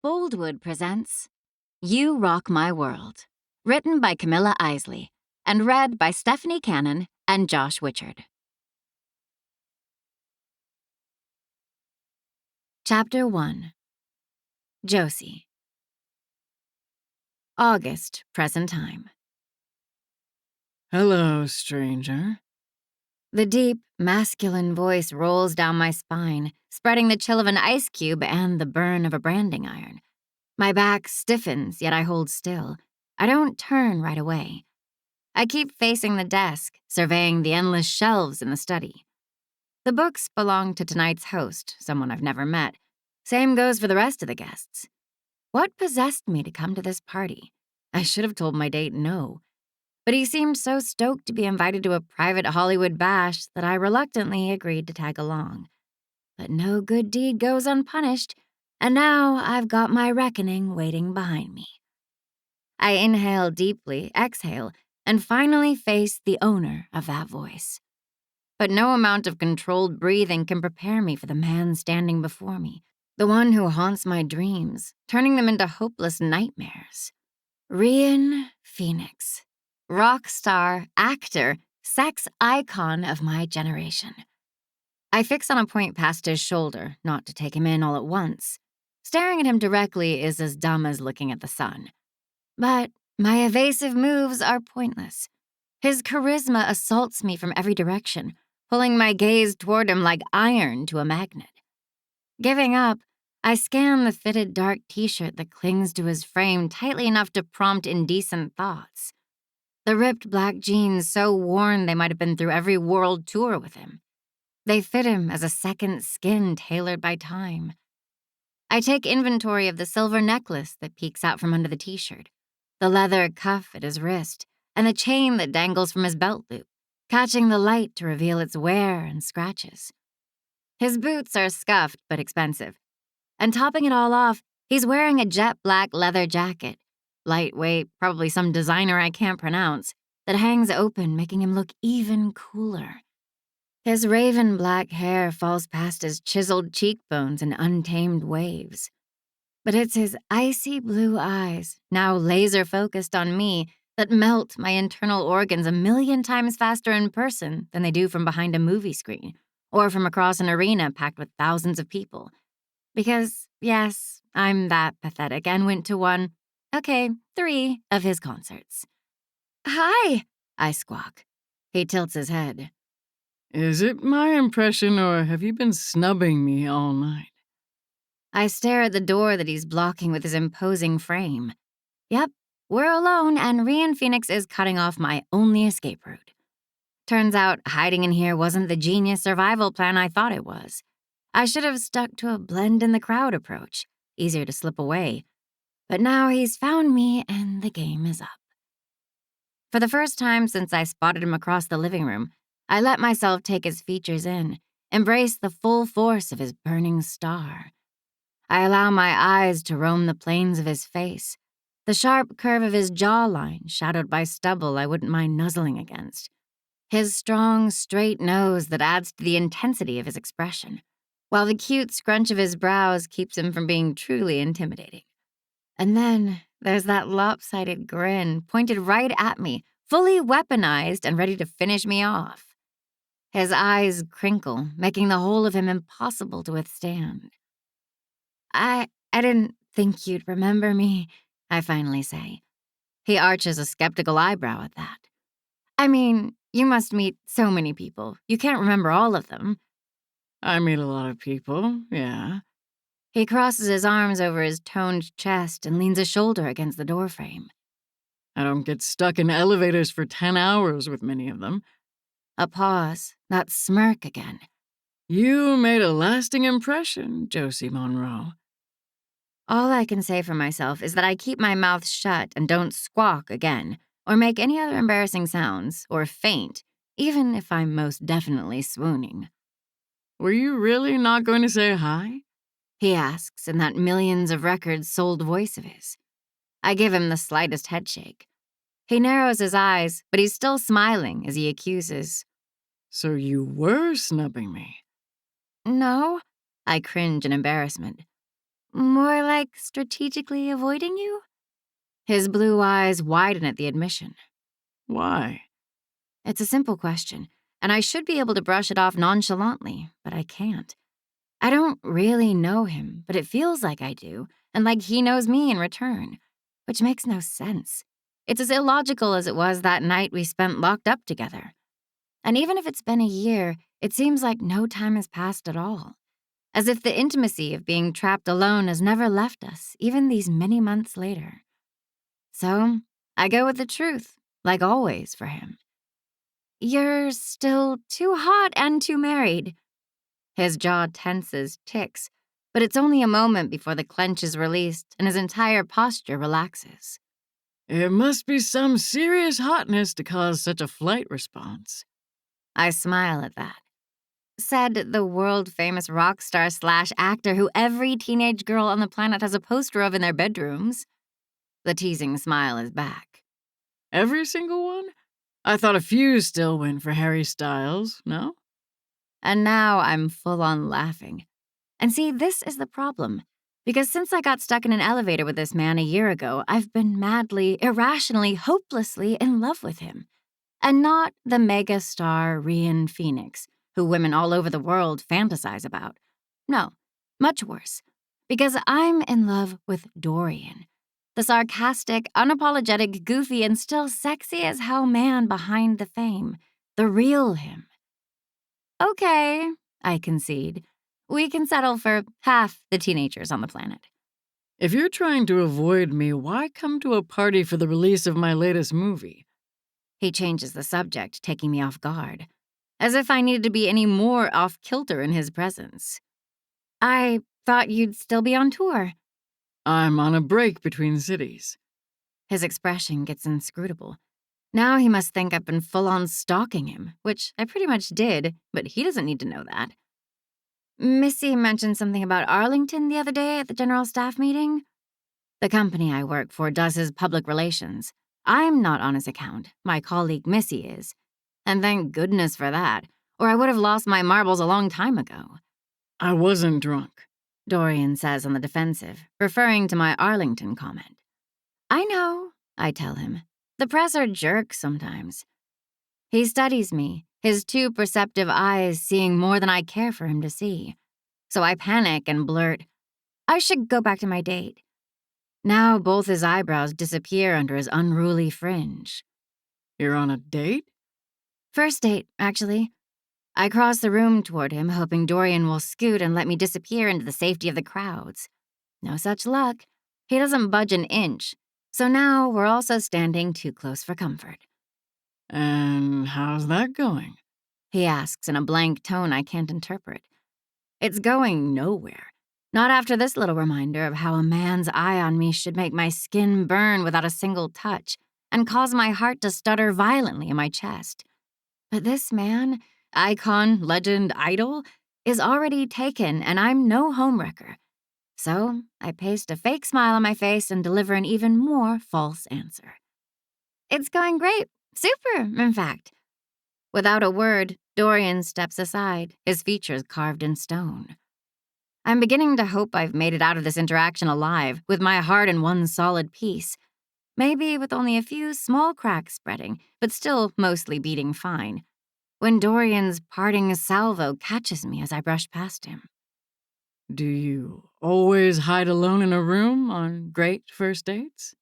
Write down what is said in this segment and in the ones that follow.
Boldwood presents You Rock My World, written by Camilla Isley and read by Stephanie Cannon and Josh Wichard. Chapter 1. Josie. August, present time. Hello, stranger. The deep, masculine voice rolls down my spine, spreading the chill of an ice cube and the burn of a branding iron. My back stiffens, yet I hold still. I don't turn right away. I keep facing the desk, surveying the endless shelves in the study. The books belong to tonight's host, someone I've never met. Same goes for the rest of the guests. What possessed me to come to this party? I should have told my date no. But he seemed so stoked to be invited to a private Hollywood bash that I reluctantly agreed to tag along. But no good deed goes unpunished, and now I've got my reckoning waiting behind me. I inhale deeply, exhale, and finally face the owner of that voice. But no amount of controlled breathing can prepare me for the man standing before me, the one who haunts my dreams, turning them into hopeless nightmares. Rian Phoenix, rock star, actor, sex icon of my generation. I fix on a point past his shoulder, not to take him in all at once. Staring at him directly is as dumb as looking at the sun. But my evasive moves are pointless. His charisma assaults me from every direction, pulling my gaze toward him like iron to a magnet. Giving up, I scan the fitted dark t-shirt that clings to his frame tightly enough to prompt indecent thoughts. The ripped black jeans so worn they might have been through every world tour with him. They fit him as a second skin tailored by time. I take inventory of the silver necklace that peeks out from under the t-shirt, the leather cuff at his wrist, and the chain that dangles from his belt loop, catching the light to reveal its wear and scratches. His boots are scuffed but expensive, and topping it all off, he's wearing a jet black leather jacket, lightweight, probably some designer I can't pronounce, that hangs open, making him look even cooler. His raven black hair falls past his chiseled cheekbones in untamed waves. But it's his icy blue eyes, now laser-focused on me, that melt my internal organs 1,000,000 times faster in person than they do from behind a movie screen, or from across an arena packed with thousands of people. Because, yes, I'm that pathetic and went to 3 of his concerts. "Hi," I squawk. He tilts his head. Is it my impression, or have you been snubbing me all night? I stare at the door that he's blocking with his imposing frame. Yep, we're alone, and Rian Phoenix is cutting off my only escape route. Turns out hiding in here wasn't the genius survival plan I thought it was. I should have stuck to a blend-in-the-crowd approach, easier to slip away. But now he's found me, and the game is up. For the first time since I spotted him across the living room, I let myself take his features in, embrace the full force of his burning star. I allow my eyes to roam the planes of his face, the sharp curve of his jawline shadowed by stubble I wouldn't mind nuzzling against, his strong, straight nose that adds to the intensity of his expression, while the cute scrunch of his brows keeps him from being truly intimidating. And then there's that lopsided grin pointed right at me, fully weaponized and ready to finish me off. His eyes crinkle, making the whole of him impossible to withstand. I didn't think you'd remember me, I finally say. He arches a skeptical eyebrow at that. I mean, you must meet so many people. You can't remember all of them. I meet a lot of people, yeah. He crosses his arms over his toned chest and leans a shoulder against the doorframe. I don't get stuck in elevators for 10 hours with many of them. A pause, that smirk again. You made a lasting impression, Josie Monroe. All I can say for myself is that I keep my mouth shut and don't squawk again, or make any other embarrassing sounds, or faint, even if I'm most definitely swooning. Were you really not going to say hi? He asks in that millions of records sold voice of his. I give him the slightest headshake. He narrows his eyes, but he's still smiling as he accuses. So you were snubbing me? No? I cringe in embarrassment. More like strategically avoiding you? His blue eyes widen at the admission. Why? It's a simple question, and I should be able to brush it off nonchalantly, but I can't. I don't really know him, but it feels like I do, and like he knows me in return, which makes no sense. It's as illogical as it was that night we spent locked up together. And even if it's been a year, it seems like no time has passed at all. As if the intimacy of being trapped alone has never left us, even these many months later. So, I go with the truth, like always for him. You're still too hot and too married. His jaw tenses, ticks, but it's only a moment before the clench is released and his entire posture relaxes. It must be some serious hotness to cause such a flight response. I smile at that. Said the world-famous rock star / actor who every teenage girl on the planet has a poster of in their bedrooms. The teasing smile is back. Every single one? I thought a few still went for Harry Styles, no? And now I'm full on laughing. And see, this is the problem. Because since I got stuck in an elevator with this man a year ago, I've been madly, irrationally, hopelessly in love with him. And not the mega star Rian Phoenix, who women all over the world fantasize about. No, much worse. Because I'm in love with Dorian. The sarcastic, unapologetic, goofy, and still sexy as hell man behind the fame. The real him. Okay, I concede. We can settle for half the teenagers on the planet. If you're trying to avoid me, why come to a party for the release of my latest movie? He changes the subject, taking me off guard. As if I needed to be any more off-kilter in his presence. I thought you'd still be on tour. I'm on a break between cities. His expression gets inscrutable. Now he must think I've been full-on stalking him, which I pretty much did, but he doesn't need to know that. Missy mentioned something about Arlington the other day at the general staff meeting. The company I work for does his public relations. I'm not on his account. My colleague Missy is. And thank goodness for that, or I would have lost my marbles a long time ago. I wasn't drunk. Dorian says on the defensive, referring to my Arlington comment. I know, I tell him. The press are jerks sometimes. He studies me, his two perceptive eyes seeing more than I care for him to see. So I panic and blurt, I should go back to my date. Now both his eyebrows disappear under his unruly fringe. You're on a date? First date, actually. I cross the room toward him, hoping Dorian will scoot and let me disappear into the safety of the crowds. No such luck. He doesn't budge an inch. So now we're also standing too close for comfort. And how's that going? He asks in a blank tone I can't interpret. It's going nowhere. Not after this little reminder of how a man's eye on me should make my skin burn without a single touch and cause my heart to stutter violently in my chest. But this man, icon, legend, idol, is already taken and I'm no homewrecker. So I paste a fake smile on my face and deliver an even more false answer. It's going great. Super, in fact. Without a word, Dorian steps aside, his features carved in stone. I'm beginning to hope I've made it out of this interaction alive, with my heart in one solid piece. Maybe with only a few small cracks spreading, but still mostly beating fine. When Dorian's parting salvo catches me as I brush past him. Do you always hide alone in a room on great first dates?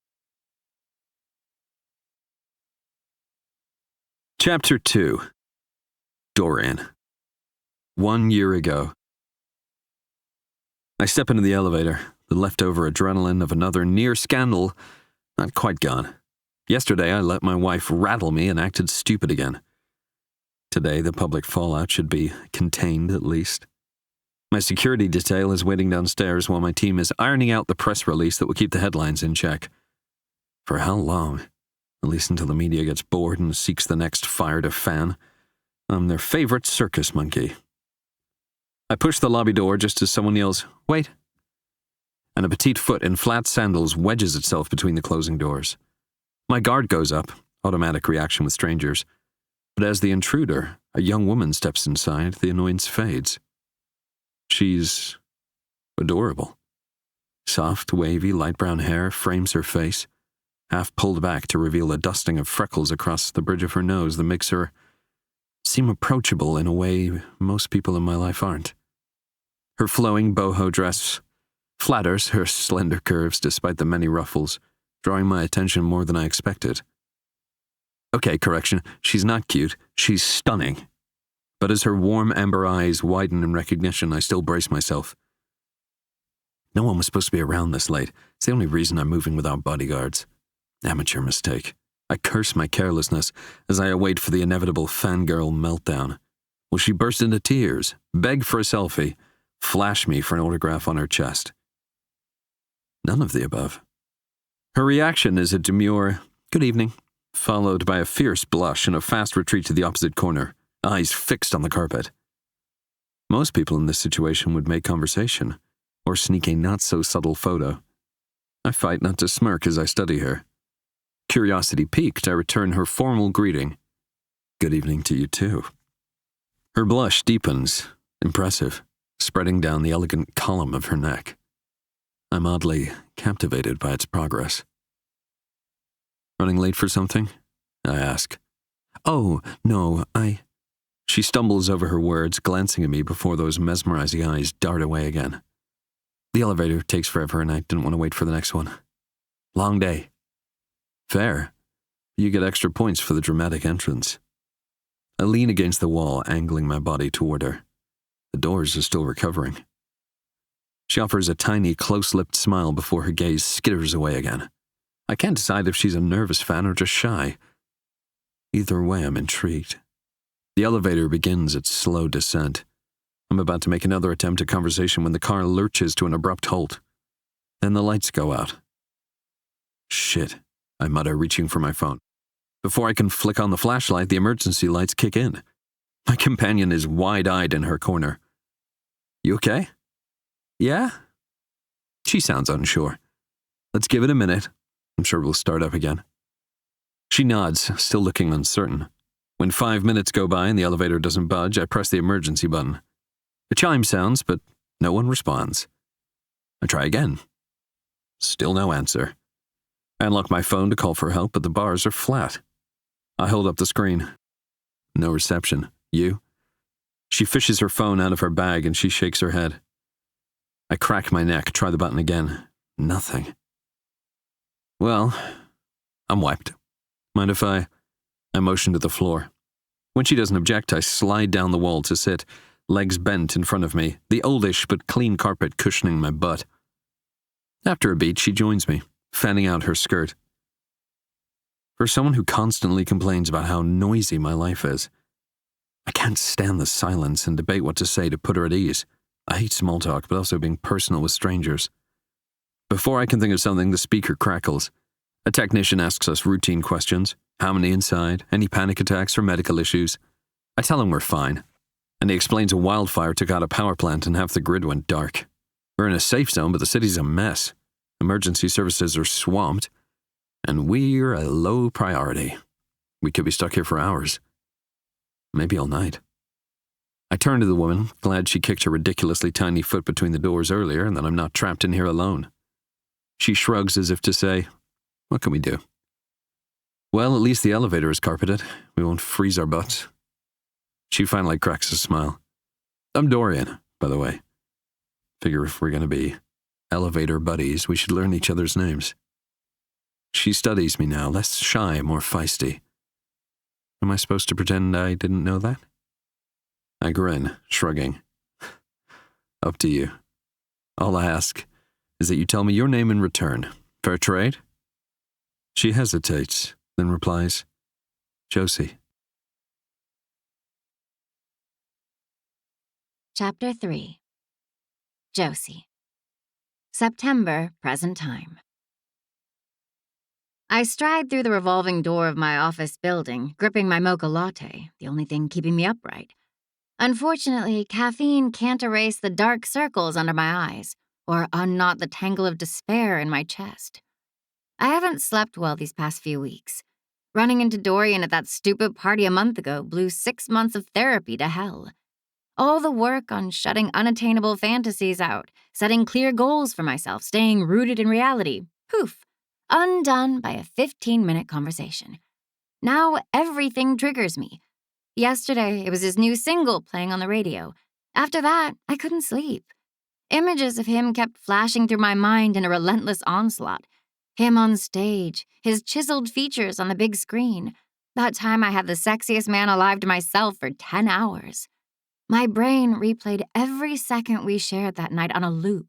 Chapter 2. Dorian. 1 year ago. I step into the elevator, the leftover adrenaline of another near scandal not quite gone. Yesterday I let my wife rattle me and acted stupid again. Today the public fallout should be contained at least. My security detail is waiting downstairs while my team is ironing out the press release that will keep the headlines in check. For how long? At least until the media gets bored and seeks the next fire to fan. I'm their favorite circus monkey. I push the lobby door just as someone yells, "Wait!" And a petite foot in flat sandals wedges itself between the closing doors. My guard goes up, automatic reaction with strangers. But as the intruder, a young woman steps inside, the annoyance fades. She's adorable. Soft, wavy, light brown hair frames her face, half pulled back to reveal a dusting of freckles across the bridge of her nose that makes her seem approachable in a way most people in my life aren't. Her flowing boho dress flatters her slender curves despite the many ruffles, drawing my attention more than I expected. Okay, correction, she's not cute, she's stunning. But as her warm amber eyes widen in recognition, I still brace myself. No one was supposed to be around this late. It's the only reason I'm moving without bodyguards. Amateur mistake. I curse my carelessness as I await for the inevitable fangirl meltdown. Will she burst into tears, beg for a selfie, flash me for an autograph on her chest? None of the above. Her reaction is a demure, "Good evening," followed by a fierce blush and a fast retreat to the opposite corner, eyes fixed on the carpet. Most people in this situation would make conversation, or sneak a not-so-subtle photo. I fight not to smirk as I study her. Curiosity piqued, I return her formal greeting. "Good evening to you, too." Her blush deepens, impressive, spreading down the elegant column of her neck. I'm oddly captivated by its progress. "Running late for something?" I ask. "Oh, no, She stumbles over her words, glancing at me before those mesmerizing eyes dart away again. "The elevator takes forever and I didn't want to wait for the next one. Long day." "Fair. You get extra points for the dramatic entrance." I lean against the wall, angling my body toward her. The doors are still recovering. She offers a tiny, close-lipped smile before her gaze skitters away again. I can't decide if she's a nervous fan or just shy. Either way, I'm intrigued. The elevator begins its slow descent. I'm about to make another attempt at conversation when the car lurches to an abrupt halt. Then the lights go out. "Shit," I mutter, reaching for my phone. Before I can flick on the flashlight, the emergency lights kick in. My companion is wide-eyed in her corner. "You okay?" "Yeah?" She sounds unsure. "Let's give it a minute. I'm sure we'll start up again." She nods, still looking uncertain. When 5 minutes go by and the elevator doesn't budge, I press the emergency button. A chime sounds, but no one responds. I try again. Still no answer. I unlock my phone to call for help, but the bars are flat. I hold up the screen. No reception. "You?" She fishes her phone out of her bag and she shakes her head. I crack my neck, try the button again. Nothing. Well, I'm wiped. Mind if I motion to the floor. When she doesn't object, I slide down the wall to sit, legs bent in front of me, the oldish but clean carpet cushioning my butt. After a beat, she joins me, fanning out her skirt. For someone who constantly complains about how noisy my life is, I can't stand the silence and debate what to say to put her at ease. I hate small talk, but also being personal with strangers. Before I can think of something, the speaker crackles. A technician asks us routine questions. How many inside? Any panic attacks or medical issues? I tell him we're fine. And he explains a wildfire took out a power plant and half the grid went dark. We're in a safe zone, but the city's a mess. Emergency services are swamped. And we're a low priority. We could be stuck here for hours. Maybe all night. I turn to the woman, glad she kicked her ridiculously tiny foot between the doors earlier and that I'm not trapped in here alone. She shrugs as if to say, "What can we do?" "Well, at least the elevator is carpeted. We won't freeze our butts." She finally cracks a smile. "I'm Dorian, by the way. Figure if we're going to be elevator buddies, we should learn each other's names." She studies me now, less shy, more feisty. Am I supposed to pretend I didn't know that? I grin, shrugging. "Up to you. All I ask is that you tell me your name in return. Fair trade?" She hesitates, then replies, "Josie." Chapter 3. Josie. September, present time. I stride through the revolving door of my office building, gripping my mocha latte, the only thing keeping me upright. Unfortunately, caffeine can't erase the dark circles under my eyes or unknot the tangle of despair in my chest. I haven't slept well these past few weeks. Running into Dorian at that stupid party a month ago blew 6 months of therapy to hell. All the work on shutting unattainable fantasies out, setting clear goals for myself, staying rooted in reality, poof, undone by a 15-minute conversation. Now everything triggers me. Yesterday, it was his new single playing on the radio. After that, I couldn't sleep. Images of him kept flashing through my mind in a relentless onslaught. Him on stage, his chiseled features on the big screen. That time I had the sexiest man alive to myself for 10 hours. My brain replayed every second we shared that night on a loop.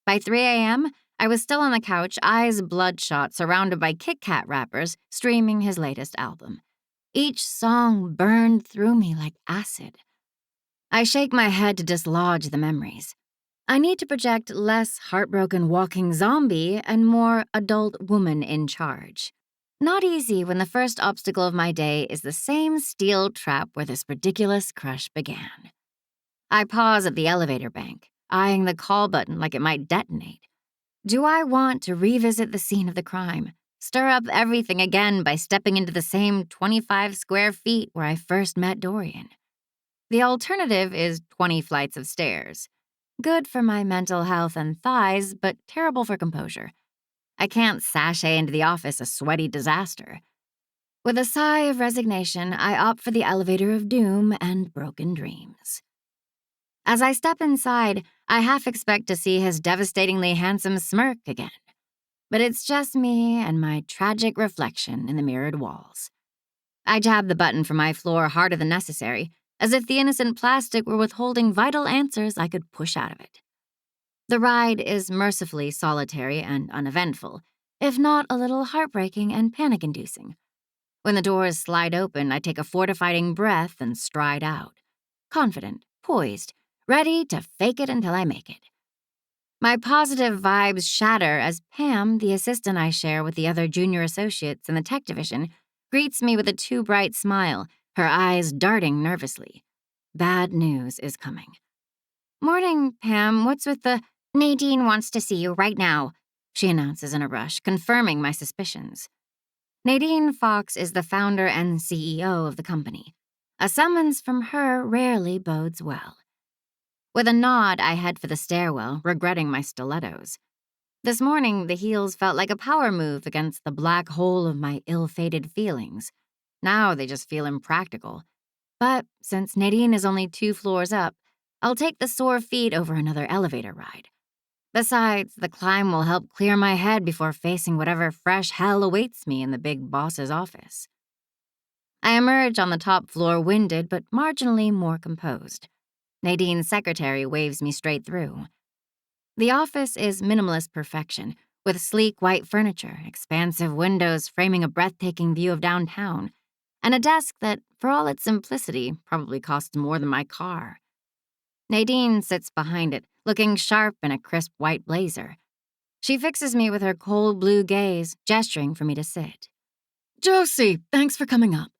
By 3 a.m., I was still on the couch, eyes bloodshot, surrounded by Kit Kat wrappers, streaming his latest album. Each song burned through me like acid. I shake my head to dislodge the memories. I need to project less heartbroken walking zombie and more adult woman in charge. Not easy when the first obstacle of my day is the same steel trap where this ridiculous crush began. I pause at the elevator bank, eyeing the call button like it might detonate. Do I want to revisit the scene of the crime, stir up everything again by stepping into the same 25 square feet where I first met Dorian? The alternative is 20 flights of stairs. Good for my mental health and thighs, but terrible for composure. I can't sashay into the office a sweaty disaster. With a sigh of resignation, I opt for the elevator of doom and broken dreams. As I step inside, I half expect to see his devastatingly handsome smirk again. But it's just me and my tragic reflection in the mirrored walls. I jab the button for my floor harder than necessary, as if the innocent plastic were withholding vital answers I could push out of it. The ride is mercifully solitary and uneventful, if not a little heartbreaking and panic-inducing. When the doors slide open, I take a fortifying breath and stride out. Confident, poised, ready to fake it until I make it. My positive vibes shatter as Pam, the assistant I share with the other junior associates in the tech division, greets me with a too bright smile, her eyes darting nervously. Bad news is coming. "Morning, Pam. What's with the—" "Nadine wants to see you right now," she announces in a rush, confirming my suspicions. Nadine Fox is the founder and CEO of the company. A summons from her rarely bodes well. With a nod, I head for the stairwell, regretting my stilettos. This morning, the heels felt like a power move against the black hole of my ill-fated feelings. Now they just feel impractical. But since Nadine is only 2 floors up, I'll take the sore feet over another elevator ride. Besides, the climb will help clear my head before facing whatever fresh hell awaits me in the big boss's office. I emerge on the top floor winded but marginally more composed. Nadine's secretary waves me straight through. The office is minimalist perfection, with sleek white furniture, expansive windows framing a breathtaking view of downtown, and a desk that, for all its simplicity, probably costs more than my car. Nadine sits behind it, looking sharp in a crisp white blazer. She fixes me with her cold blue gaze, gesturing for me to sit. Josie, thanks for coming up.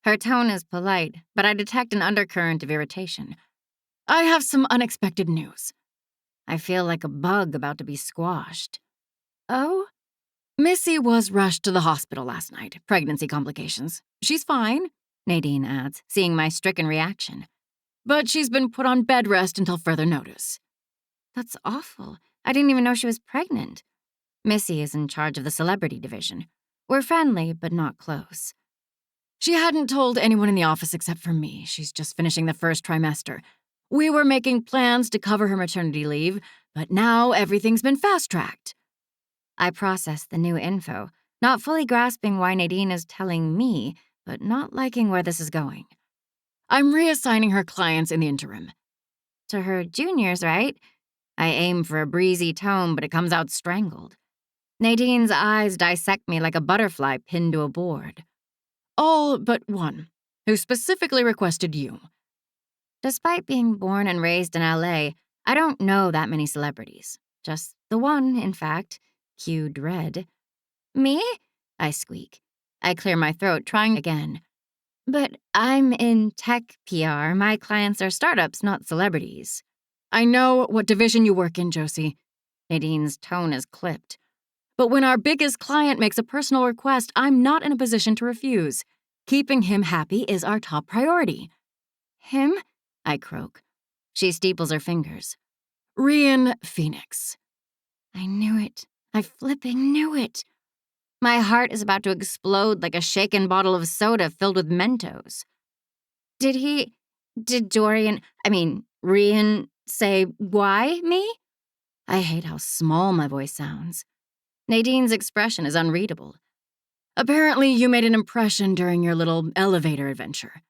Her tone is polite, but I detect an undercurrent of irritation. I have some unexpected news. I feel like a bug about to be squashed. Oh? Missy was rushed to the hospital last night. Pregnancy complications. She's fine, Nadine adds, seeing my stricken reaction. But she's been put on bed rest until further notice. That's awful. I didn't even know she was pregnant. Missy is in charge of the celebrity division. We're friendly, but not close. She hadn't told anyone in the office except for me. She's just finishing the first trimester. We were making plans to cover her maternity leave, but now everything's been fast-tracked. I process the new info, not fully grasping why Nadine is telling me, but not liking where this is going. I'm reassigning her clients in the interim. To her juniors, right? I aim for a breezy tone, but it comes out strangled. Nadine's eyes dissect me like a butterfly pinned to a board. All but one, who specifically requested you. Despite being born and raised in LA, I don't know that many celebrities. Just the one, in fact. Cue dread. Me? I squeak. I clear my throat, trying again. But I'm in tech PR. My clients are startups, not celebrities. I know what division you work in, Josie. Nadine's tone is clipped. But when our biggest client makes a personal request, I'm not in a position to refuse. Keeping him happy is our top priority. Him? I croak. She steeples her fingers. Rian Phoenix. I knew it. I flipping knew it. My heart is about to explode like a shaken bottle of soda filled with Mentos. Did Rian say, why me? I hate how small my voice sounds. Nadine's expression is unreadable. Apparently, you made an impression during your little elevator adventure.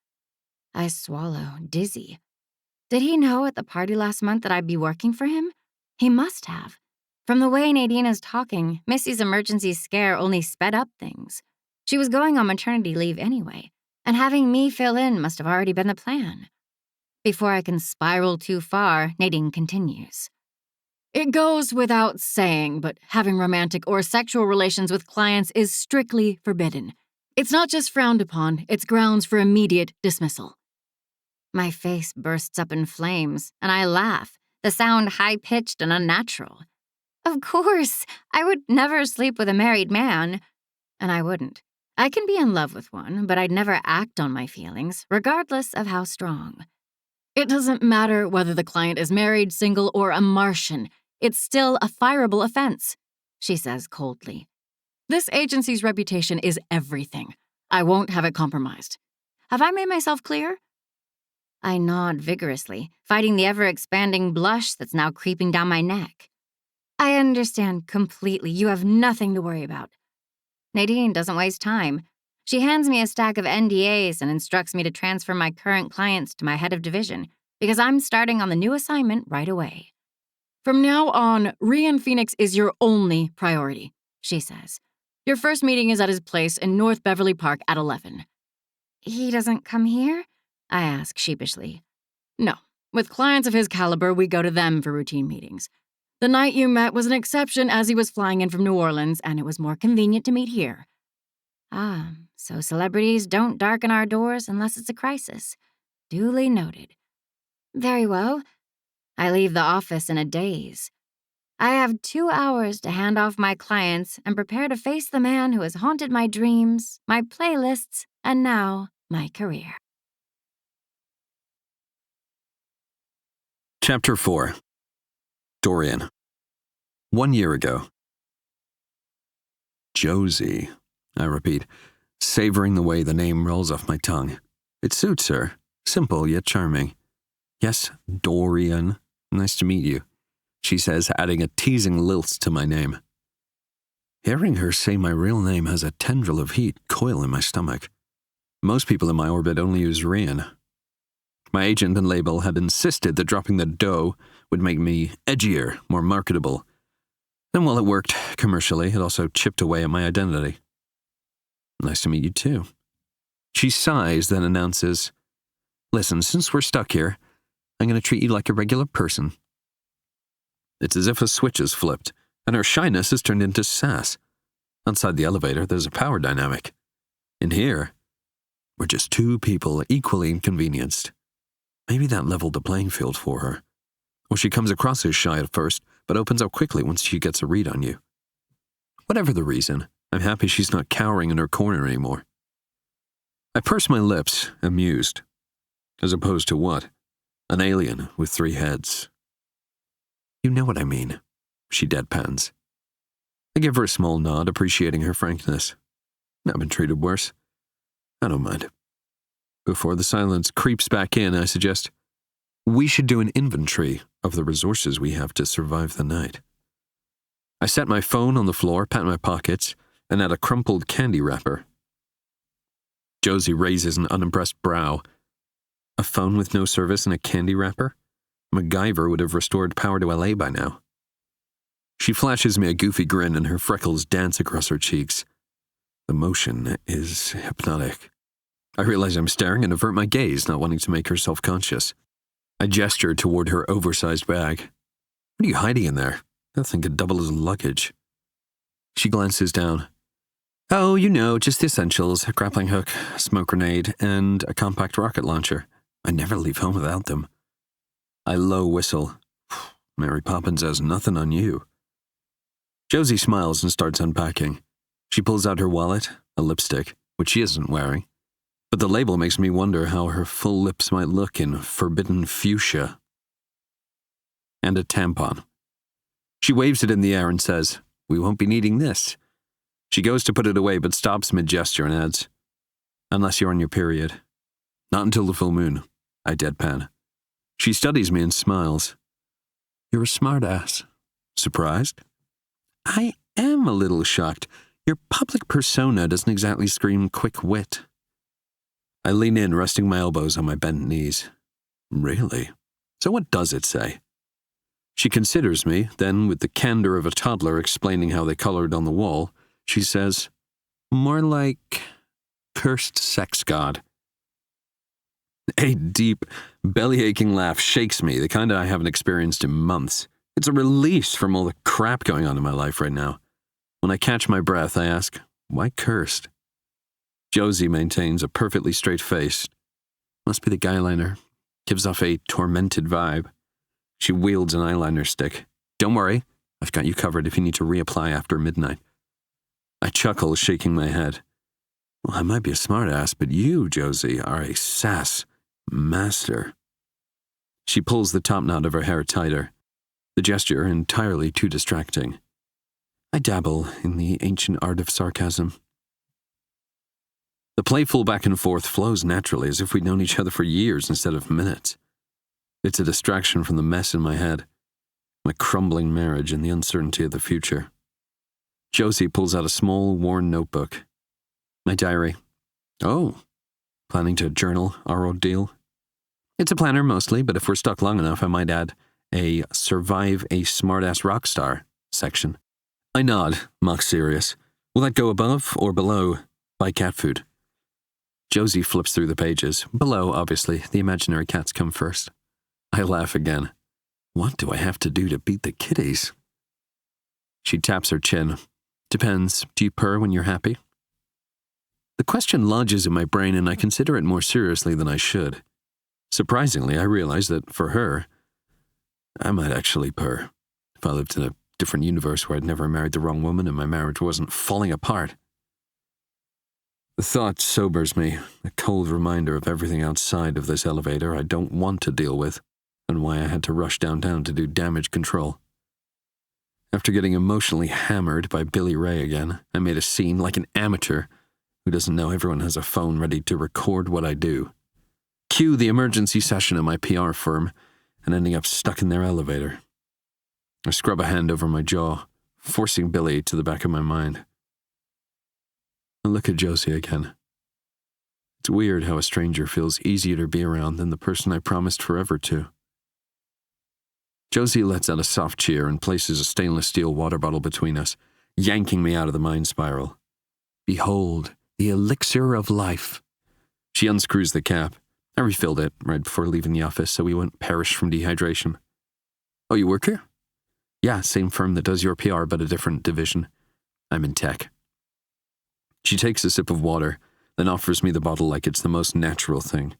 I swallow, dizzy. Did he know at the party last month that I'd be working for him? He must have. From the way Nadine is talking, Missy's emergency scare only sped up things. She was going on maternity leave anyway, and having me fill in must have already been the plan. Before I can spiral too far, Nadine continues. It goes without saying, but having romantic or sexual relations with clients is strictly forbidden. It's not just frowned upon, it's grounds for immediate dismissal. My face bursts up in flames, and I laugh, the sound high-pitched and unnatural. Of course, I would never sleep with a married man. And I wouldn't. I can be in love with one, but I'd never act on my feelings, regardless of how strong. It doesn't matter whether the client is married, single, or a Martian. It's still a fireable offense, she says coldly. This agency's reputation is everything. I won't have it compromised. Have I made myself clear? I nod vigorously, fighting the ever-expanding blush that's now creeping down my neck. I understand completely. You have nothing to worry about. Nadine doesn't waste time. She hands me a stack of NDAs and instructs me to transfer my current clients to my head of division, because I'm starting on the new assignment right away. From now on, Rian Phoenix is your only priority, she says. Your first meeting is at his place in North Beverly Park at 11. He doesn't come here? I ask sheepishly. No. With clients of his caliber, we go to them for routine meetings. The night you met was an exception as he was flying in from New Orleans, and it was more convenient to meet here. Ah, so celebrities don't darken our doors unless it's a crisis. Duly noted. Very well. I leave the office in a daze. I have 2 hours to hand off my clients and prepare to face the man who has haunted my dreams, my playlists, and now my career. Chapter 4. Dorian. 1 year ago. Josie, I repeat, savoring the way the name rolls off my tongue. It suits her, simple yet charming. Yes, Dorian, nice to meet you, she says, adding a teasing lilt to my name. Hearing her say my real name has a tendril of heat coil in my stomach. Most people in my orbit only use Rian. My agent and label had insisted that dropping the dough would make me edgier, more marketable. And while it worked commercially, it also chipped away at my identity. Nice to meet you too. She sighs, then announces, Listen, since we're stuck here, I'm going to treat you like a regular person. It's as if a switch is flipped, and her shyness is turned into sass. Outside the elevator, there's a power dynamic. In here, we're just two people equally inconvenienced. Maybe that leveled the playing field for her. Or she comes across as shy at first, but opens up quickly once she gets a read on you. Whatever the reason, I'm happy she's not cowering in her corner anymore. I purse my lips, amused. As opposed to what? An alien with 3 heads. You know what I mean, she deadpans. I give her a small nod, appreciating her frankness. I've been treated worse. I don't mind. Before the silence creeps back in, I suggest, we should do an inventory of the resources we have to survive the night. I set my phone on the floor, pat my pockets, and add a crumpled candy wrapper. Josie raises an unimpressed brow. A phone with no service and a candy wrapper? MacGyver would have restored power to LA by now. She flashes me a goofy grin and her freckles dance across her cheeks. The motion is hypnotic. I realize I'm staring and avert my gaze, not wanting to make her self-conscious. I gesture toward her oversized bag. What are you hiding in there? That thing could double as luggage. She glances down. Oh, you know, just the essentials, a grappling hook, a smoke grenade, and a compact rocket launcher. I never leave home without them. I low whistle. Mary Poppins has nothing on you. Josie smiles and starts unpacking. She pulls out her wallet, a lipstick, which she isn't wearing, But the label makes me wonder how her full lips might look in forbidden fuchsia. And a tampon. She waves it in the air and says, "We won't be needing this." She goes to put it away but stops mid-gesture and adds, "Unless you're on your period." "Not until the full moon," I deadpan. She studies me and smiles. "You're a smartass." Surprised? "I am a little shocked. Your public persona doesn't exactly scream quick wit." I lean in, resting my elbows on my bent knees. "Really? So what does it say?" She considers me, then, with the candor of a toddler explaining how they colored on the wall, she says, "More like cursed sex god." A deep, belly-aching laugh shakes me, the kind I haven't experienced in months. It's a release from all the crap going on in my life right now. When I catch my breath, I ask, "Why cursed?" Josie maintains a perfectly straight face. "Must be the guyliner. Gives off a tormented vibe." She wields an eyeliner stick. "Don't worry, I've got you covered if you need to reapply after midnight." I chuckle, shaking my head. "Well, I might be a smartass, but you, Josie, are a sass master." She pulls the top knot of her hair tighter, the gesture entirely too distracting. I dabble in the ancient art of sarcasm. The playful back and forth flows naturally, as if we'd known each other for years instead of minutes. It's a distraction from the mess in my head, my crumbling marriage and the uncertainty of the future. Josie pulls out a small, worn notebook. My diary. "Oh, planning to journal our ordeal?" "It's a planner mostly, but if we're stuck long enough, I might add a survive a smartass rock star section." I nod, mock serious. "Will that go above or below buy cat food?" Josie flips through the pages. Below, obviously, the imaginary cats come first. I laugh again. What do I have to do to beat the kitties? She taps her chin. "Depends. Do you purr when you're happy?" The question lodges in my brain and I consider it more seriously than I should. Surprisingly, I realize that, for her, I might actually purr if I lived in a different universe where I'd never married the wrong woman and my marriage wasn't falling apart. The thought sobers me, a cold reminder of everything outside of this elevator I don't want to deal with, and why I had to rush downtown to do damage control. After getting emotionally hammered by Billy Ray again, I made a scene like an amateur who doesn't know everyone has a phone ready to record what I do. Cue the emergency session at my PR firm, and ending up stuck in their elevator. I scrub a hand over my jaw, forcing Billy to the back of my mind. I look at Josie again. It's weird how a stranger feels easier to be around than the person I promised forever to. Josie lets out a soft cheer and places a stainless steel water bottle between us, yanking me out of the mind spiral. "Behold, the elixir of life." She unscrews the cap. I refilled it right before leaving the office so we wouldn't perish from dehydration. "Oh, you work here?" "Yeah, same firm that does your PR, but a different division. I'm in tech." She takes a sip of water, then offers me the bottle like it's the most natural thing.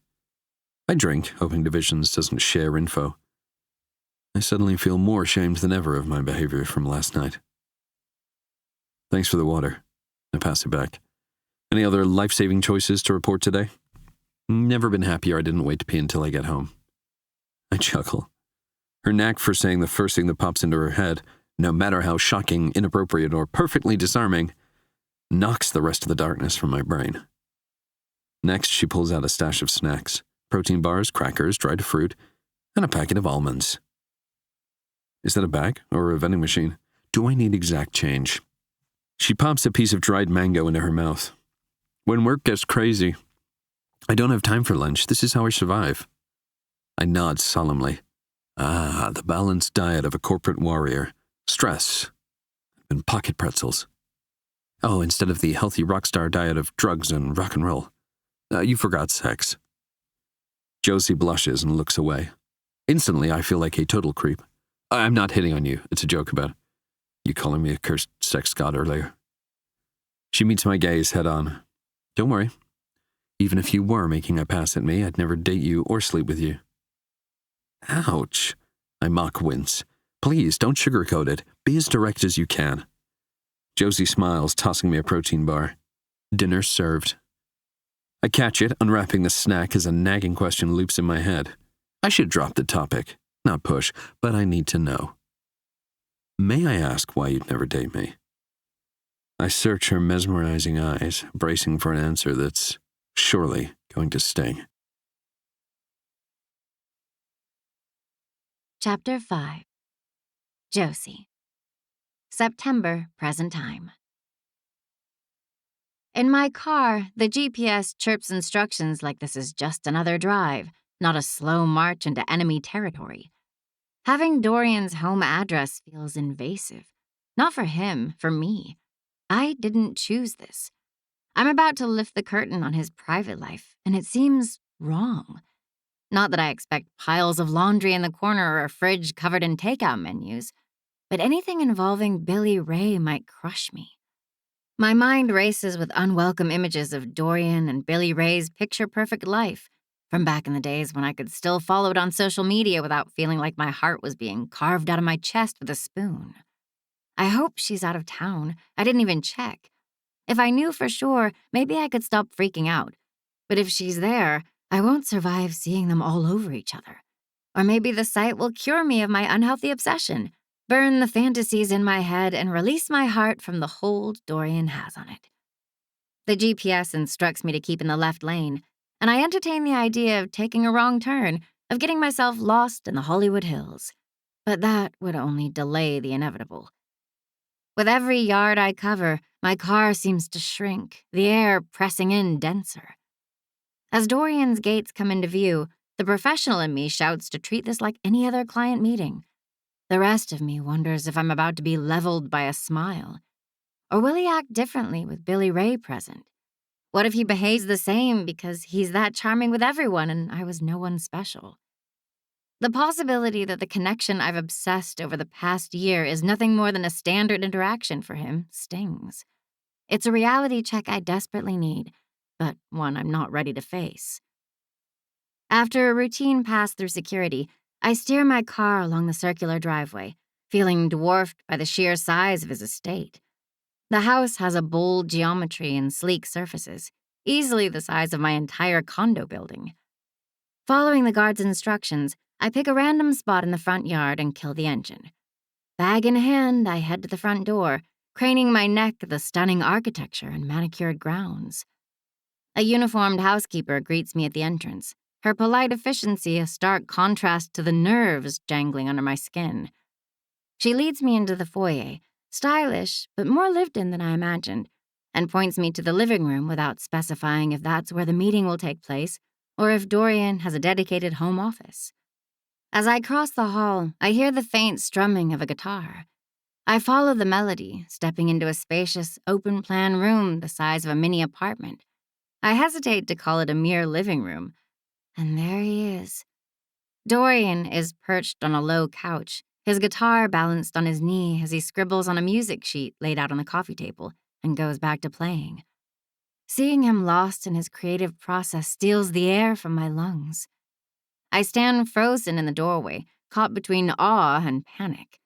I drink, hoping Divisions doesn't share info. I suddenly feel more ashamed than ever of my behavior from last night. "Thanks for the water." I pass it back. "Any other life-saving choices to report today?" "Never been happier I didn't wait to pee until I get home." I chuckle. Her knack for saying the first thing that pops into her head, no matter how shocking, inappropriate, or perfectly disarming, knocks the rest of the darkness from my brain. Next, she pulls out a stash of snacks, protein bars, crackers, dried fruit, and a packet of almonds. Is that a bag or a vending machine? Do I need exact change? She pops a piece of dried mango into her mouth. "When work gets crazy, I don't have time for lunch. This is how I survive." I nod solemnly. Ah, the balanced diet of a corporate warrior. Stress and pocket pretzels. Oh, instead of the healthy rockstar diet of drugs and rock and roll. You forgot sex. Josie blushes and looks away. Instantly, I feel like a total creep. I'm not hitting on you. It's a joke about you calling me a cursed sex god earlier. She meets my gaze head on. "Don't worry. Even if you were making a pass at me, I'd never date you or sleep with you." Ouch. I mock wince. "Please, don't sugarcoat it. Be as direct as you can." Josie smiles, tossing me a protein bar. "Dinner served." I catch it, unwrapping the snack as a nagging question loops in my head. I should drop the topic, not push, but I need to know. May I ask why you'd never date me? I search her mesmerizing eyes, bracing for an answer that's surely going to sting. Chapter 5. Josie. September, present time. In my car, the GPS chirps instructions like this is just another drive, not a slow march into enemy territory. Having Dorian's home address feels invasive. Not for him, for me. I didn't choose this. I'm about to lift the curtain on his private life, and it seems wrong. Not that I expect piles of laundry in the corner or a fridge covered in takeout menus, but anything involving Billy Ray might crush me. My mind races with unwelcome images of Dorian and Billy Ray's picture-perfect life from back in the days when I could still follow it on social media without feeling like my heart was being carved out of my chest with a spoon. I hope she's out of town. I didn't even check. If I knew for sure, maybe I could stop freaking out. But if she's there, I won't survive seeing them all over each other. Or maybe the sight will cure me of my unhealthy obsession, burn the fantasies in my head, and release my heart from the hold Dorian has on it. The GPS instructs me to keep in the left lane, and I entertain the idea of taking a wrong turn, of getting myself lost in the Hollywood Hills. But that would only delay the inevitable. With every yard I cover, my car seems to shrink, the air pressing in denser. As Dorian's gates come into view, the professional in me shouts to treat this like any other client meeting. The rest of me wonders if I'm about to be leveled by a smile. Or will he act differently with Billy Ray present? What if he behaves the same because he's that charming with everyone and I was no one special? The possibility that the connection I've obsessed over the past year is nothing more than a standard interaction for him stings. It's a reality check I desperately need, but one I'm not ready to face. After a routine pass through security, I steer my car along the circular driveway, feeling dwarfed by the sheer size of his estate. The house has a bold geometry and sleek surfaces, easily the size of my entire condo building. Following the guard's instructions, I pick a random spot in the front yard and kill the engine. Bag in hand, I head to the front door, craning my neck at the stunning architecture and manicured grounds. A uniformed housekeeper greets me at the entrance, her polite efficiency a stark contrast to the nerves jangling under my skin. She leads me into the foyer, stylish but more lived in than I imagined, and points me to the living room without specifying if that's where the meeting will take place or if Dorian has a dedicated home office. As I cross the hall, I hear the faint strumming of a guitar. I follow the melody, stepping into a spacious, open-plan room the size of a mini apartment. I hesitate to call it a mere living room. And there he is. Dorian is perched on a low couch, his guitar balanced on his knee as he scribbles on a music sheet laid out on the coffee table and goes back to playing. Seeing him lost in his creative process steals the air from my lungs. I stand frozen in the doorway, caught between awe and panic.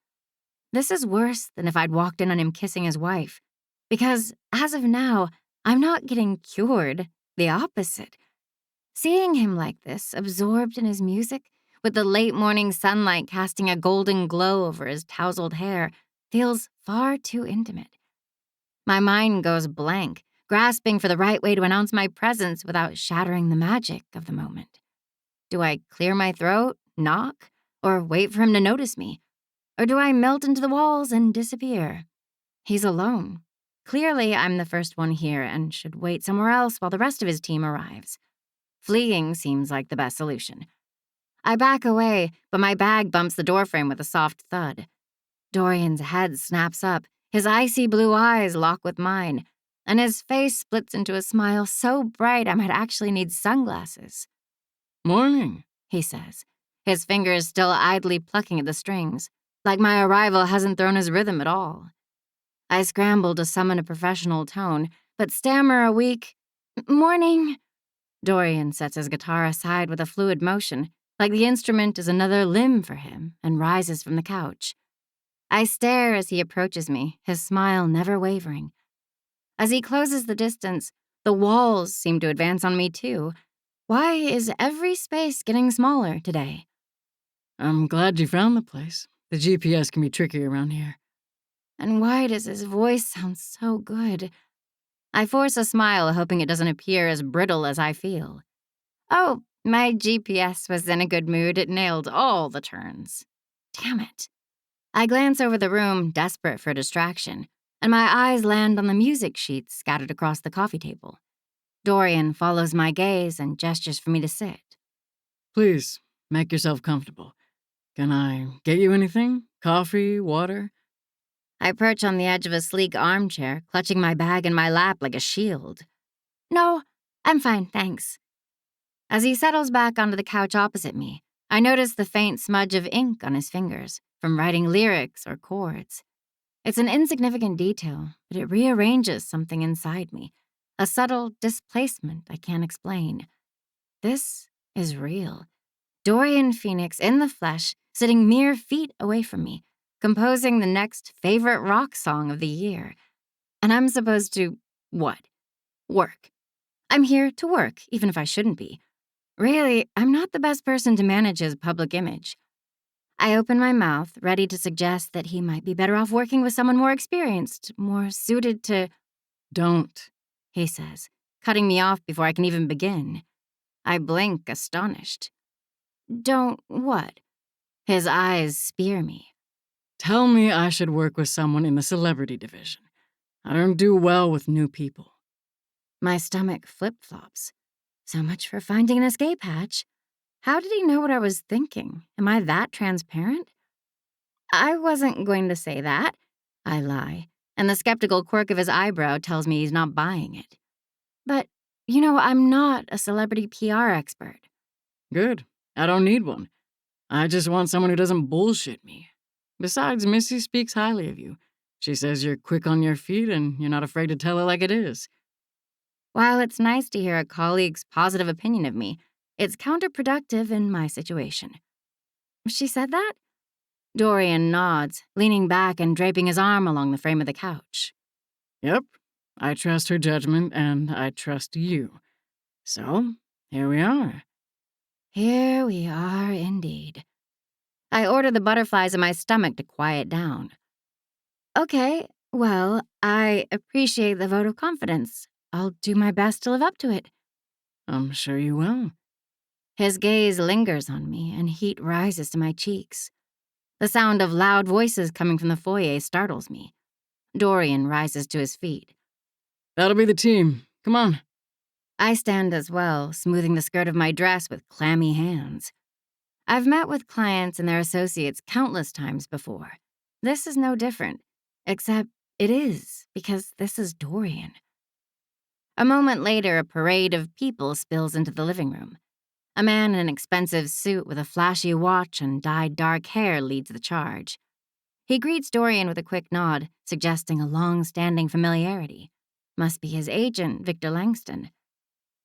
This is worse than if I'd walked in on him kissing his wife, because, as of now, I'm not getting cured, the opposite. Seeing him like this, absorbed in his music, with the late morning sunlight casting a golden glow over his tousled hair, feels far too intimate. My mind goes blank, grasping for the right way to announce my presence without shattering the magic of the moment. Do I clear my throat, knock, or wait for him to notice me? Or do I melt into the walls and disappear? He's alone. Clearly, I'm the first one here and should wait somewhere else while the rest of his team arrives. Fleeing seems like the best solution. I back away, but my bag bumps the doorframe with a soft thud. Dorian's head snaps up, his icy blue eyes lock with mine, and his face splits into a smile so bright I might actually need sunglasses. "Morning," he says, his fingers still idly plucking at the strings, like my arrival hasn't thrown his rhythm at all. I scramble to summon a professional tone, but stammer a weak, "Morning." Dorian sets his guitar aside with a fluid motion, like the instrument is another limb for him, and rises from the couch. I stare as he approaches me, his smile never wavering. As he closes the distance, The walls seem to advance on me, too. Why is every space getting smaller today? I'm glad you found the place. The GPS can be tricky around here. And why does his voice sound so good? I force a smile, hoping it doesn't appear as brittle as I feel. Oh, my GPS was in a good mood. It nailed all the turns. Damn it. I glance over the room, desperate for distraction, and my eyes land on the music sheets scattered across the coffee table. Dorian follows my gaze and gestures for me to sit. Please, make yourself comfortable. Can I get you anything? Coffee, water? I perch on the edge of a sleek armchair, clutching my bag in my lap like a shield. No, I'm fine, thanks. As he settles back onto the couch opposite me, I notice the faint smudge of ink on his fingers from writing lyrics or chords. It's an insignificant detail, but it rearranges something inside me, a subtle displacement I can't explain. This is real. Dorian Phoenix in the flesh, sitting mere feet away from me, composing the next favorite rock song of the year. And I'm supposed to, what? Work. I'm here to work, even if I shouldn't be. Really, I'm not the best person to manage his public image. I open my mouth, ready to suggest that he might be better off working with someone more experienced, more suited to... Don't, he says, cutting me off before I can even begin. I blink, astonished. Don't what? His eyes spear me. Tell me I should work with someone in the celebrity division. I don't do well with new people. My stomach flip-flops. So much for finding an escape hatch. How did he know what I was thinking? Am I that transparent? I wasn't going to say that, I lie, and the skeptical quirk of his eyebrow tells me he's not buying it. But, I'm not a celebrity PR expert. Good. I don't need one. I just want someone who doesn't bullshit me. Besides, Missy speaks highly of you. She says you're quick on your feet and you're not afraid to tell her like it is. While it's nice to hear a colleague's positive opinion of me, it's counterproductive in my situation. She said that? Dorian nods, leaning back and draping his arm along the frame of the couch. Yep. I trust her judgment and I trust you. So, here we are. Here we are indeed. I order the butterflies in my stomach to quiet down. Okay, well, I appreciate the vote of confidence. I'll do my best to live up to it. I'm sure you will. His gaze lingers on me, and heat rises to my cheeks. The sound of loud voices coming from the foyer startles me. Dorian rises to his feet. That'll be the team. Come on. I stand as well, smoothing the skirt of my dress with clammy hands. I've met with clients and their associates countless times before. This is no different, except it is, because this is Dorian. A moment later, a parade of people spills into the living room. A man in an expensive suit with a flashy watch and dyed dark hair leads the charge. He greets Dorian with a quick nod, suggesting a long-standing familiarity. Must be his agent, Victor Langston.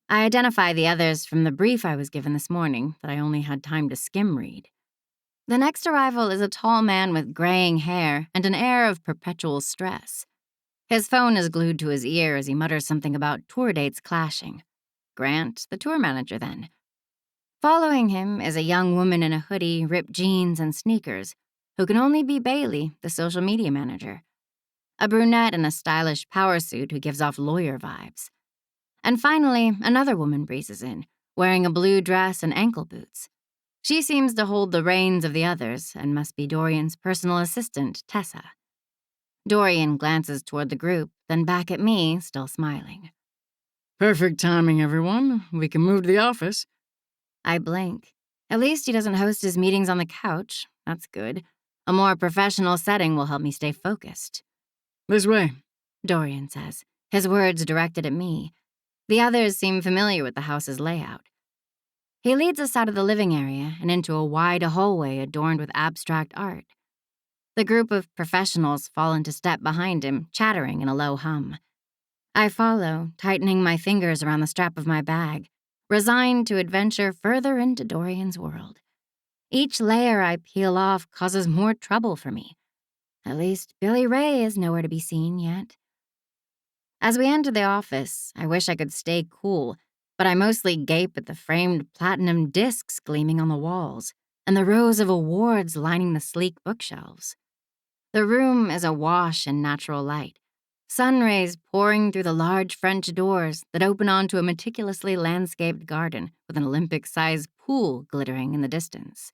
I identify the others from the brief I was given this morning that I only had time to skim read. The next arrival is a tall man with graying hair and an air of perpetual stress. His phone is glued to his ear as he mutters something about tour dates clashing. Grant, the tour manager, then. Following him is a young woman in a hoodie, ripped jeans, and sneakers, who can only be Bailey, the social media manager. A brunette in a stylish power suit who gives off lawyer vibes. And finally, another woman breezes in, wearing a blue dress and ankle boots. She seems to hold the reins of the others and must be Dorian's personal assistant, Tessa. Dorian glances toward the group, then back at me, still smiling. Perfect timing, everyone. We can move to the office. I blink. At least he doesn't host his meetings on the couch. That's good. A more professional setting will help me stay focused. This way, Dorian says, his words directed at me. The others seem familiar with the house's layout. He leads us out of the living area and into a wide hallway adorned with abstract art. The group of professionals fall into step behind him, chattering in a low hum. I follow, tightening my fingers around the strap of my bag, resigned to adventure further into Dorian's world. Each layer I peel off causes more trouble for me. At least Billy Ray is nowhere to be seen yet. As we enter the office, I wish I could stay cool, but I mostly gape at the framed platinum discs gleaming on the walls and the rows of awards lining the sleek bookshelves. The room is awash in natural light, sun rays pouring through the large French doors that open onto a meticulously landscaped garden with an Olympic-sized pool glittering in the distance.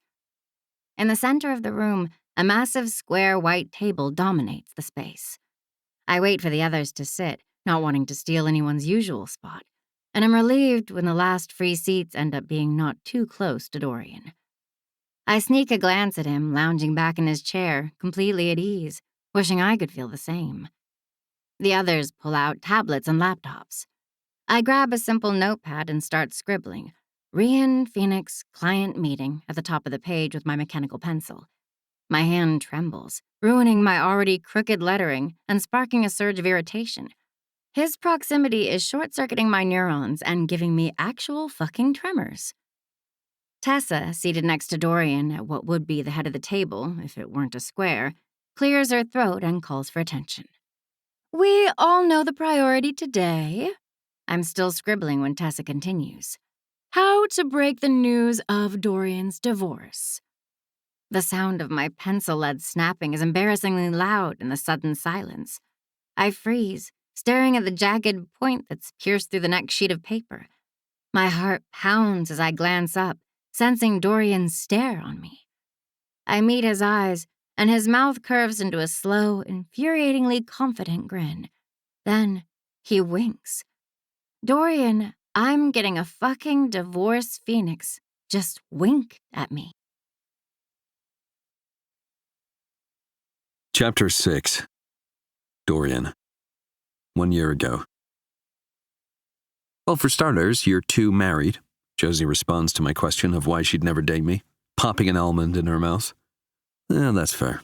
In the center of the room, a massive square white table dominates the space. I wait for the others to sit, not wanting to steal anyone's usual spot, and I'm relieved when the last free seats end up being not too close to Dorian. I sneak a glance at him, lounging back in his chair, completely at ease, wishing I could feel the same. The others pull out tablets and laptops. I grab a simple notepad and start scribbling. Rian Phoenix client meeting at the top of the page with my mechanical pencil. My hand trembles, ruining my already crooked lettering and sparking a surge of irritation. His proximity is short-circuiting my neurons and giving me actual fucking tremors. Tessa, seated next to Dorian at what would be the head of the table, if it weren't a square, clears her throat and calls for attention. We all know the priority today. I'm still scribbling when Tessa continues. How to break the news of Dorian's divorce. The sound of my pencil lead snapping is embarrassingly loud in the sudden silence. I freeze, staring at the jagged point that's pierced through the next sheet of paper. My heart pounds as I glance up, sensing Dorian's stare on me. I meet his eyes, and his mouth curves into a slow, infuriatingly confident grin. Then he winks. Dorian, I'm getting a fucking divorce, Phoenix. Just wink at me. Chapter 6. Dorian. 1 year ago. Well, for starters, you're too married. Josie responds to my question of why she'd never date me, popping an almond in her mouth. That's fair.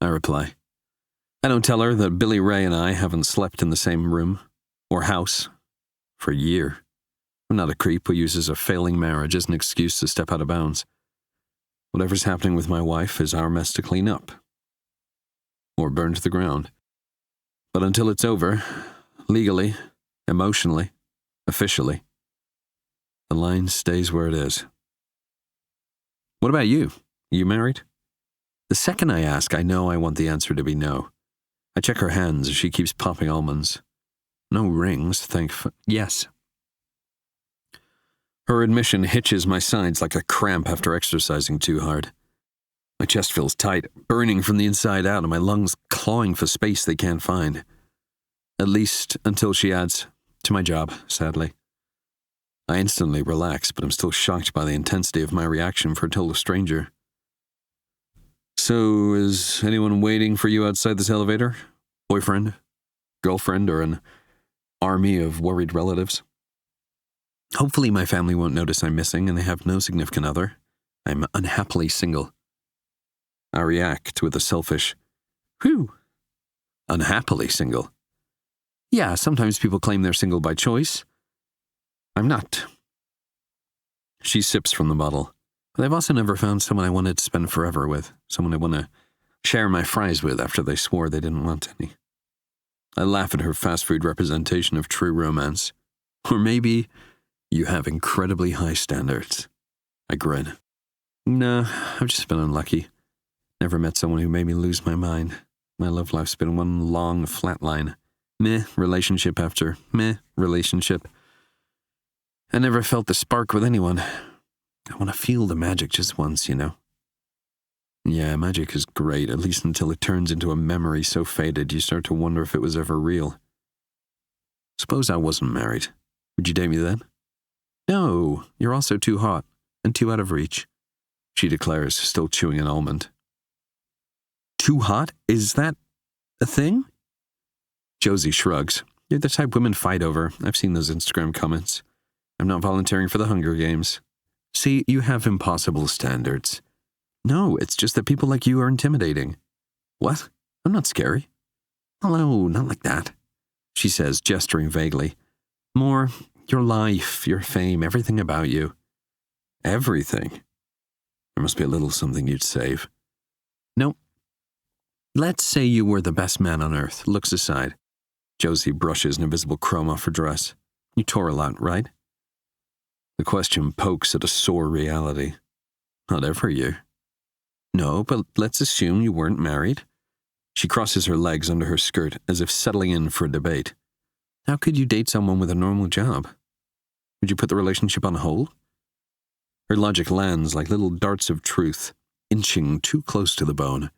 I reply. I don't tell her that Billy Ray and I haven't slept in the same room or house for a year. I'm not a creep who uses a failing marriage as an excuse to step out of bounds. Whatever's happening with my wife is our mess to clean up. Or burn to the ground. But until it's over, legally, emotionally, officially, the line stays where it is. What about you? You married? The second I ask, I know I want the answer to be no. I check her hands as she keeps popping almonds. No rings, yes. Her admission hitches my sides like a cramp after exercising too hard. My chest feels tight, burning from the inside out, and my lungs clawing for space they can't find. At least until she adds, to my job, sadly. I instantly relax, but I'm still shocked by the intensity of my reaction for a total stranger. So, is anyone waiting for you outside this elevator? Boyfriend? Girlfriend? Or an army of worried relatives? Hopefully my family won't notice I'm missing and they have no significant other. I'm unhappily single. I react with a selfish, whew. Unhappily single. Yeah, sometimes people claim they're single by choice. I'm not. She sips from the bottle. But I've also never found someone I wanted to spend forever with, someone I want to share my fries with after they swore they didn't want any. I laugh at her fast food representation of true romance. Or maybe you have incredibly high standards. I grin. Nah, I've just been unlucky. Never met someone who made me lose my mind. My love life's been one long flat line. Meh relationship after meh relationship. I never felt the spark with anyone. I want to feel the magic just once, you know. Yeah, magic is great, at least until it turns into a memory so faded you start to wonder if it was ever real. Suppose I wasn't married. Would you date me then? No, you're also too hot and too out of reach, she declares, still chewing an almond. Too hot? Is that a thing? Josie shrugs. You're the type women fight over. I've seen those Instagram comments. I'm not volunteering for the Hunger Games. See, you have impossible standards. No, it's just that people like you are intimidating. What? I'm not scary. Hello, not like that, she says, gesturing vaguely. More, your life, your fame, everything about you. Everything? There must be a little something you'd save. No. Let's say you were the best man on earth, looks aside. Josie brushes an invisible crumb off her dress. You tore a lot, right? The question pokes at a sore reality. Not every year. No, but let's assume you weren't married. She crosses her legs under her skirt as if settling in for a debate. How could you date someone with a normal job? Would you put the relationship on hold? Her logic lands like little darts of truth, inching too close to the bone.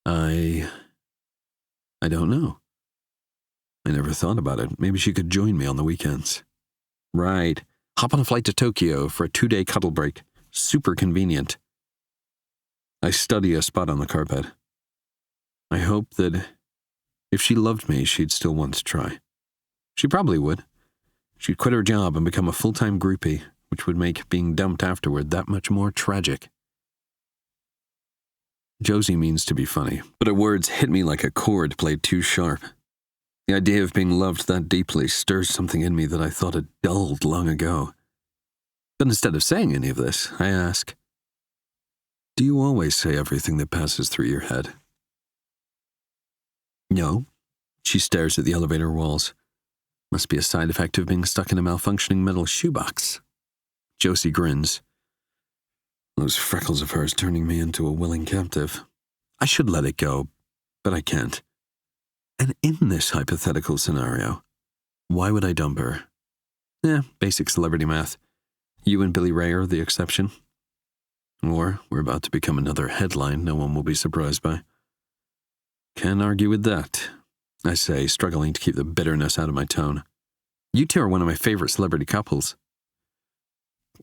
I don't know. I never thought about it. Maybe she could join me on the weekends. Right. Hop on a flight to Tokyo for a 2-day cuddle break. Super convenient. I study a spot on the carpet. I hope that if she loved me, she'd still want to try. She probably would. She'd quit her job and become a full-time groupie, which would make being dumped afterward that much more tragic. Josie means to be funny, but her words hit me like a chord played too sharp. The idea of being loved that deeply stirs something in me that I thought had dulled long ago. But instead of saying any of this, I ask, do you always say everything that passes through your head? No. She stares at the elevator walls. Must be a side effect of being stuck in a malfunctioning metal shoebox. Josie grins. Those freckles of hers turning me into a willing captive. I should let it go, but I can't. And in this hypothetical scenario, why would I dump her? Basic celebrity math. You and Billy Ray are the exception. Or we're about to become another headline no one will be surprised by. Can't argue with that, I say, struggling to keep the bitterness out of my tone. You two are one of my favorite celebrity couples.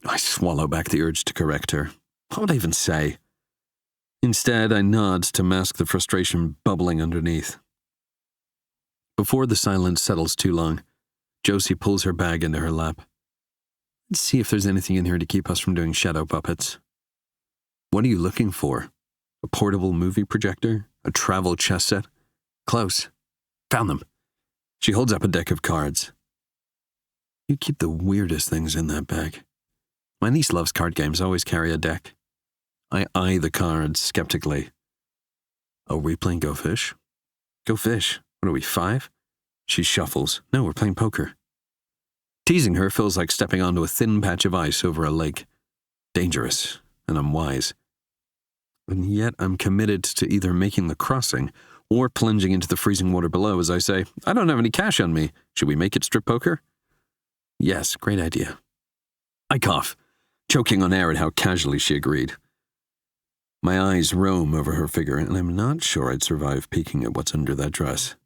I swallow back the urge to correct her. What would I even say? Instead, I nod to mask the frustration bubbling underneath. Before the silence settles too long, Josie pulls her bag into her lap. Let's see if there's anything in here to keep us from doing shadow puppets. What are you looking for? A portable movie projector? A travel chess set? Close. Found them. She holds up a deck of cards. You keep the weirdest things in that bag. My niece loves card games, always carry a deck. I eye the cards skeptically. Oh, we playing Go Fish? Go Fish? What are we, 5? She shuffles. No, we're playing poker. Teasing her feels like stepping onto a thin patch of ice over a lake. Dangerous and unwise. And yet I'm committed to either making the crossing or plunging into the freezing water below as I say, I don't have any cash on me. Should we make it strip poker? Yes, great idea. I cough, choking on air at how casually she agreed. My eyes roam over her figure, and I'm not sure I'd survive peeking at what's under that dress.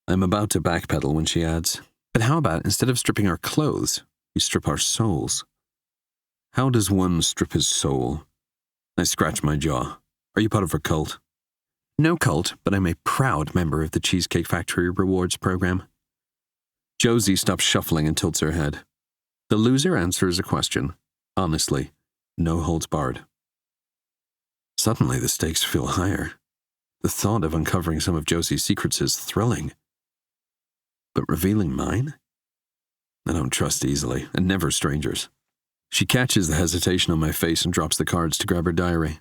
I'm about to backpedal when she adds, but how about instead of stripping our clothes, we strip our souls? How does one strip his soul? I scratch my jaw. Are you part of a cult? No cult, but I'm a proud member of the Cheesecake Factory Rewards program. Josie stops shuffling and tilts her head. The loser answers a question. Honestly, no holds barred. Suddenly the stakes feel higher. The thought of uncovering some of Josie's secrets is thrilling. But revealing mine? I don't trust easily, and never strangers. She catches the hesitation on my face and drops the cards to grab her diary.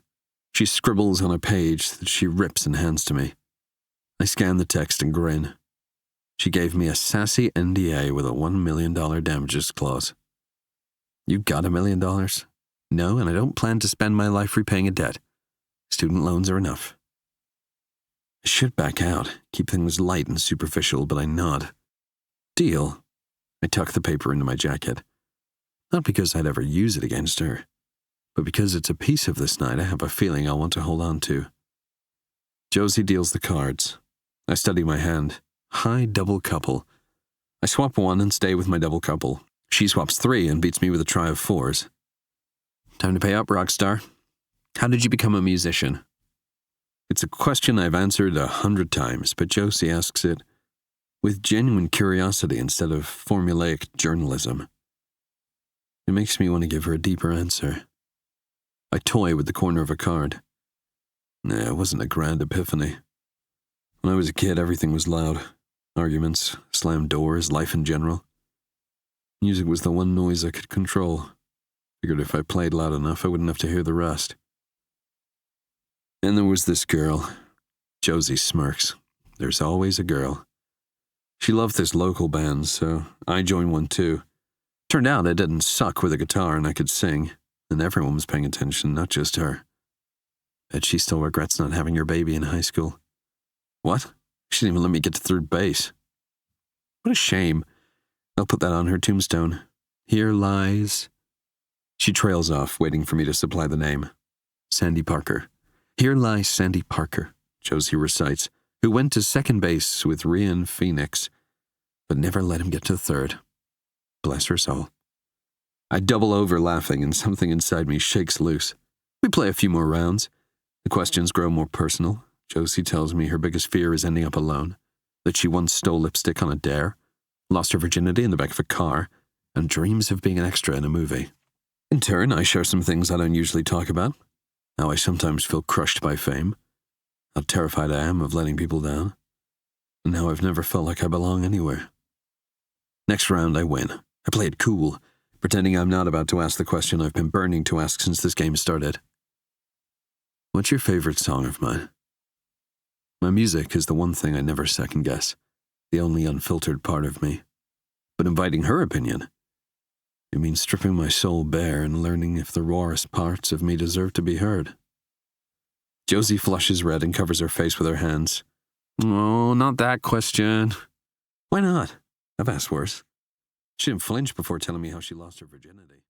She scribbles on a page that she rips and hands to me. I scan the text and grin. She gave me a sassy NDA with a $1 million damages clause. You got $1 million? No, and I don't plan to spend my life repaying a debt. Student loans are enough. I should back out, keep things light and superficial, but I nod. Deal. I tuck the paper into my jacket. Not because I'd ever use it against her, but because it's a piece of this night I have a feeling I'll want to hold on to. Josie deals the cards. I study my hand. High double couple. I swap 1 and stay with my double couple. She swaps 3 and beats me with a try of 4s. Time to pay up, rockstar. How did you become a musician? It's a question I've answered 100 times, but Josie asks it with genuine curiosity instead of formulaic journalism. It makes me want to give her a deeper answer. I toy with the corner of a card. Nah, it wasn't a grand epiphany. When I was a kid, everything was loud. Arguments, slammed doors, life in general. Music was the one noise I could control. Figured if I played loud enough, I wouldn't have to hear the rest. And there was this girl. Josie smirks. there's always a girl. She loved this local band, so I joined one too. Turned out I didn't suck with a guitar and I could sing, and everyone was paying attention, not just her. Bet she still regrets not having her baby in high school. What? She didn't even let me get to third base. What a shame. I'll put that on her tombstone. Here lies... She trails off, waiting for me to supply the name. Sandy Parker. Here lies Sandy Parker, Josie recites, who went to second base with Rian Phoenix, but never let him get to third. Bless her soul. I double over laughing and something inside me shakes loose. We play a few more rounds. The questions grow more personal. Josie tells me her biggest fear is ending up alone, that she once stole lipstick on a dare, lost her virginity in the back of a car, and dreams of being an extra in a movie. In turn, I share some things I don't usually talk about, how I sometimes feel crushed by fame, how terrified I am of letting people down, and how I've never felt like I belong anywhere. Next round, I win. I play it cool, pretending I'm not about to ask the question I've been burning to ask since this game started. What's your favorite song of mine? My music is the one thing I never second-guess, the only unfiltered part of me. But inviting her opinion, it means stripping my soul bare and learning if the rawest parts of me deserve to be heard. Josie flushes red and covers her face with her hands. Oh, not that question. Why not? I've asked worse. She didn't flinch before telling me how she lost her virginity.